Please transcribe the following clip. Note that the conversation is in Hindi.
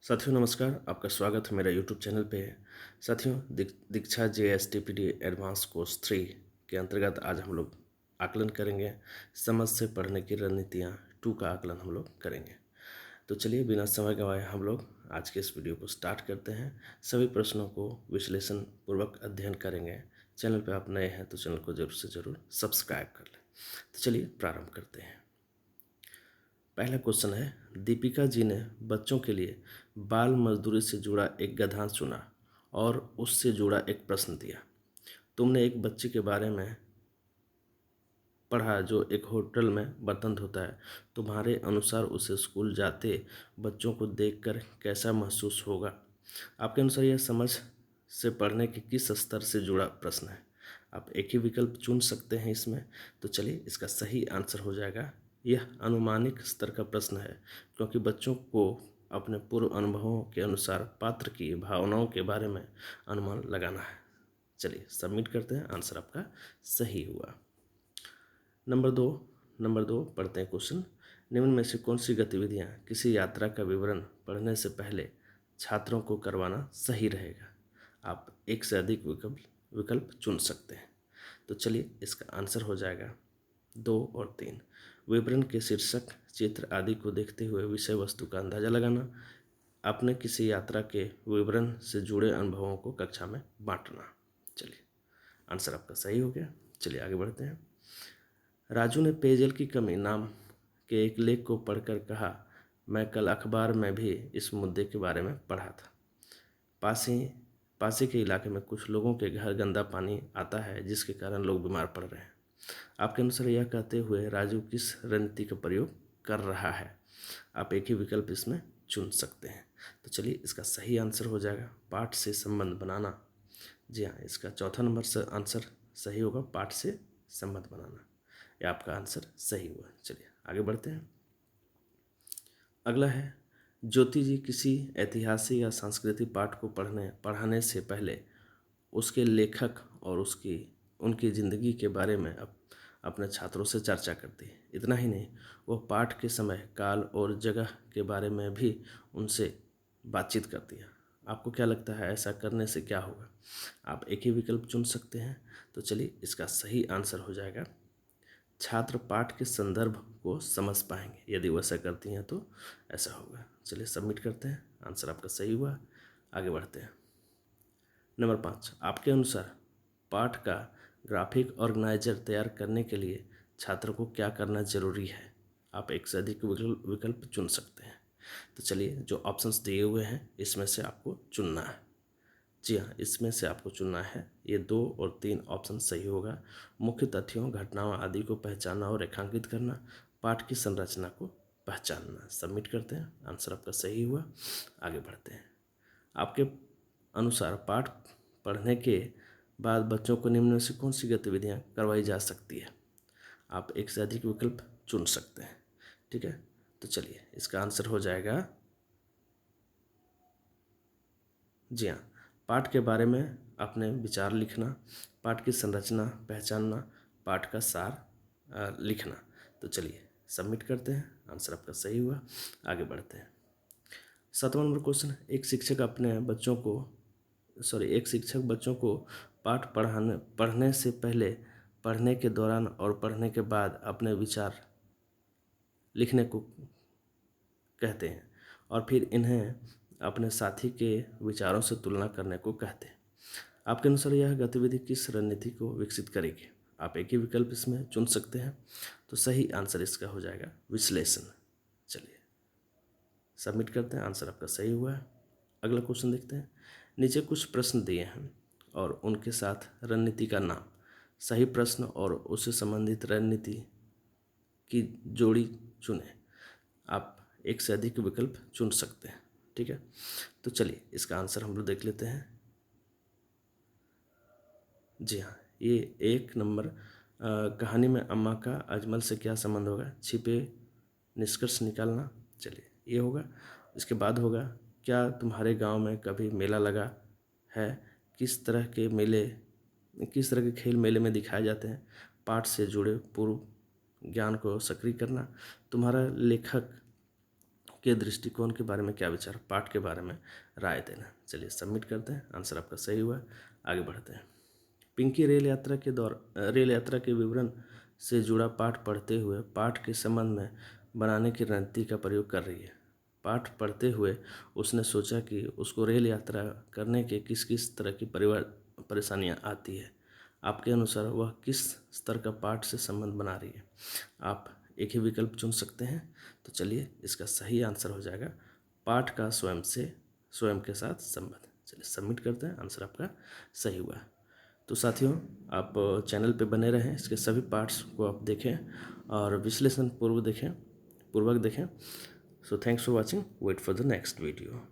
साथियों नमस्कार, आपका स्वागत है मेरा यूट्यूब चैनल पे। साथियों दीक्षा JSTPD एडवांस कोर्स 3 के अंतर्गत आज हम लोग आकलन करेंगे। समझ से पढ़ने की रणनीतियाँ 2 का आकलन हम लोग करेंगे। तो चलिए बिना समय गंवाए हम लोग आज के इस वीडियो को स्टार्ट करते हैं। सभी प्रश्नों को विश्लेषण पूर्वक अध्ययन करेंगे। चैनल पर आप नए हैं तो चैनल को जरूर से ज़रूर सब्सक्राइब कर लें। तो चलिए प्रारंभ करते हैं। पहला क्वेश्चन है, दीपिका जी ने बच्चों के लिए बाल मजदूरी से जुड़ा एक गद्यांश चुना और उससे जुड़ा एक प्रश्न दिया। तुमने एक बच्चे के बारे में पढ़ा जो एक होटल में बर्तन धोता है। तुम्हारे अनुसार उसे स्कूल जाते बच्चों को देखकर कैसा महसूस होगा? आपके अनुसार यह समझ से पढ़ने के किस स्तर से जुड़ा प्रश्न है? आप एक ही विकल्प चुन सकते हैं इसमें। तो चलिए इसका सही आंसर हो जाएगा, यह अनुमानिक स्तर का प्रश्न है, क्योंकि बच्चों को अपने पूर्व अनुभवों के अनुसार पात्र की भावनाओं के बारे में अनुमान लगाना है। चलिए सबमिट करते हैं, आंसर आपका सही हुआ। नंबर दो पढ़ते हैं क्वेश्चन। निम्न में से कौन सी गतिविधियाँ किसी यात्रा का विवरण पढ़ने से पहले छात्रों को करवाना सही रहेगा? आप एक से अधिक विकल्प चुन सकते हैं। तो चलिए इसका आंसर हो जाएगा 2 और 3। विवरण के शीर्षक, चित्र आदि को देखते हुए विषय वस्तु का अंदाजा लगाना, अपने किसी यात्रा के विवरण से जुड़े अनुभवों को कक्षा में बांटना। चलिए आंसर आपका सही हो गया। चलिए आगे बढ़ते हैं। राजू ने पेयजल की कमी नाम के एक लेख को पढ़कर कहा, मैं कल अखबार में भी इस मुद्दे के बारे में पढ़ा था। पासी के इलाके में कुछ लोगों के घर गंदा पानी आता है जिसके कारण लोग बीमार पड़ रहे हैं। आपके अनुसार यह कहते हुए राजू किस रणनीति का प्रयोग कर रहा है? आप एक ही विकल्प इसमें चुन सकते हैं। तो चलिए इसका सही आंसर हो जाएगा पाठ से संबंध बनाना। जी हाँ, इसका चौथा नंबर से आंसर सही होगा, पाठ से संबंध बनाना। यह आपका आंसर सही हुआ। चलिए आगे बढ़ते हैं। अगला है, ज्योति जी किसी ऐतिहासिक या सांस्कृतिक पाठ को पढ़ाने से पहले उसके लेखक और उनकी ज़िंदगी के बारे में अपने छात्रों से चर्चा करती है। इतना ही नहीं, वह पाठ के समय काल और जगह के बारे में भी उनसे बातचीत करती है। आपको क्या लगता है ऐसा करने से क्या होगा? आप एक ही विकल्प चुन सकते हैं। तो चलिए इसका सही आंसर हो जाएगा, छात्र पाठ के संदर्भ को समझ पाएंगे। यदि वैसा करती हैं तो ऐसा होगा। चलिए सबमिट करते हैं, आंसर आपका सही हुआ। आगे बढ़ते हैं। नंबर 5, आपके अनुसार पाठ का ग्राफिक ऑर्गेनाइजर तैयार करने के लिए छात्र को क्या करना जरूरी है? आप एक से अधिक विकल्प चुन सकते हैं। तो चलिए जो ऑप्शंस दिए हुए हैं इसमें से आपको चुनना है। जी हाँ, इसमें से आपको चुनना है। ये 2 और 3 ऑप्शन सही होगा। मुख्य तथ्यों, घटनाओं आदि को पहचानना और रेखांकित करना, पाठ की संरचना को पहचानना। सबमिट करते हैं, आंसर आपका सही हुआ। आगे बढ़ते हैं। आपके अनुसार पाठ पढ़ने के बाद बच्चों को निम्न में से कौन सी गतिविधियाँ करवाई जा सकती है? आप एक से अधिक विकल्प चुन सकते हैं। ठीक है, तो चलिए इसका आंसर हो जाएगा, जी हाँ, पाठ के बारे में अपने विचार लिखना, पाठ की संरचना पहचानना, पाठ का सार लिखना। तो चलिए सबमिट करते हैं, आंसर आपका सही हुआ। आगे बढ़ते हैं। 7वां नंबर क्वेश्चन, एक शिक्षक बच्चों को पाठ पढ़ने से पहले, पढ़ने के दौरान और पढ़ने के बाद अपने विचार लिखने को कहते हैं और फिर इन्हें अपने साथी के विचारों से तुलना करने को कहते हैं। आपके अनुसार यह गतिविधि किस रणनीति को विकसित करेगी? आप एक ही विकल्प इसमें चुन सकते हैं। तो सही आंसर इसका हो जाएगा विश्लेषण। चलिए सबमिट करते हैं, आंसर आपका सही हुआ है। अगला क्वेश्चन देखते हैं। नीचे कुछ प्रश्न दिए हैं और उनके साथ रणनीति का नाम। सही प्रश्न और उससे संबंधित रणनीति की जोड़ी चुनें। आप एक से अधिक विकल्प चुन सकते हैं। ठीक है, तो चलिए इसका आंसर हम लोग देख लेते हैं। जी हाँ, ये 1 नंबर, कहानी में अम्मा का अजमल से क्या संबंध होगा? छिपे निष्कर्ष निकालना। चलिए ये होगा। इसके बाद होगा, क्या तुम्हारे गांव में कभी मेला लगा है? किस तरह के खेल मेले में दिखाए जाते हैं? पाठ से जुड़े पूर्व ज्ञान को सक्रिय करना। तुम्हारा लेखक के दृष्टिकोण के बारे में क्या विचार, पाठ के बारे में राय देना। चलिए सबमिट करते हैं, आंसर आपका सही हुआ। आगे बढ़ते हैं। पिंकी रेल यात्रा के विवरण से जुड़ा पाठ पढ़ते हुए पाठ के संबंध में बनाने की रणनीति का प्रयोग कर रही है। पाठ पढ़ते हुए उसने सोचा कि उसको रेल यात्रा करने के किस किस तरह की परेशानियां आती है। आपके अनुसार वह किस स्तर का पाठ से संबंध बना रही है। आप एक ही विकल्प चुन सकते हैं। तो चलिए इसका सही आंसर हो जाएगा पाठ का स्वयं के साथ संबंध। चलिए सबमिट करते हैं, आंसर आपका सही हुआ। तो साथियों, आप चैनल पे बने रहें, इसके सभी पार्ट्स को आप देखें और विश्लेषण पूर्वक देखें। So thanks for watching, wait for the next video.